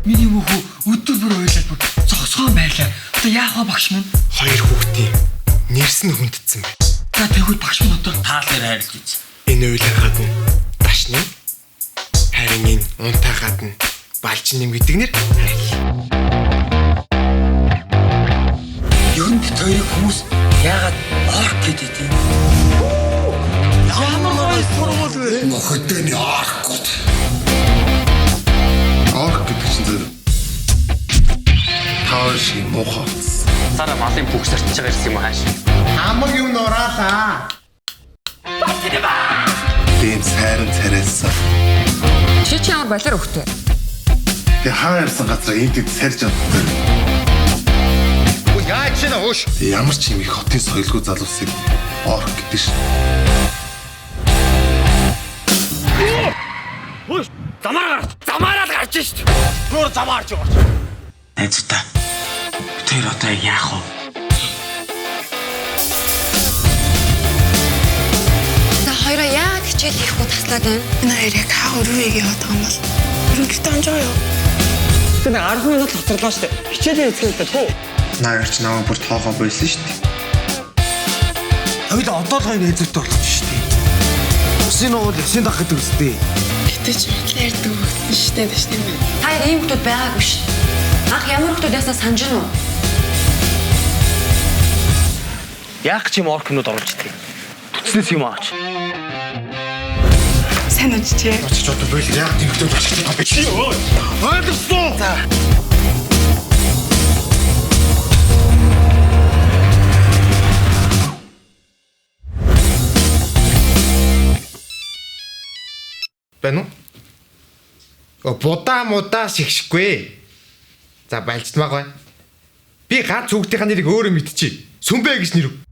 Миний мөхөө өдөр бүр ойлаад бүр зогсоон байлаа. Одоо яах вэ багш минь? Хоёр хүүхдийн нэрс нь хүндэтсэн байна. За тэгвэл багш минь одоо таалаар хайрлаж үз. Энэ уйлан гадна дашны харин энэ унтаа гадна балжин нэм гэдэг нэр хайр. Ер нь бит хоёрыг хүмүүс яагаад орк гэдэг юм? Ямар гоё сургууль вэ? Мохотэний оркууд. Орк гэдэг чинь зөв. Таар шиг мохоц. Сара малын бүх сарчж байгаа юм уу хааш? Хамаг юм нураалаа. Тийм сайран царайсан. Чи ямар балер өгтөө? Тэг хаа ярьсан газар энд сарж авдаг. Яаж ч нэ ууш. Ямар ч юм их хотын соёлгүй залуусыг орк гэдэг ш. Замаараад гарч шít. Гөр замаарч яваач. Найзуудаа. Тэр одоо яах вэ? За хоёроо яагаад хичээл хийхгүй таслаад байна? Энэ хоёр яг хаа өрөөг яваад байгаа юм бол. Өрөөлт анжаа юу? Тэ нэг 10 минут хоцорлоо штэ. Хичээлийн эцгэлтэй туу. Наагч намайг бүр тоохоо байсан шүү дээ. Хоёул одоо л гоё найзууд болох шүү дээ. Усын уул ясын дах гэдэг үстэй. Гэтэж мэдлэрдэг штэ тийм үү? Та яг ийм хүмүүс байгаагүй ш. Ах ямар хүмүүс ясаа санаж гэнэ үү? Яах ч юм оркнууд оруулж идэх. Түтснээс юм аач. Сайн үжижээ. Очиж одоо бойл яг тэмхтэй очиж байгаа биш юу? Ойлгосон. За. Байна уу? Будаа мудаа шигшгүй. За балжтмаа гоё. Би ганц хүүхдийнхаа нэрийг өөрөө мэдчихье. Сүмбэ гэж нэр.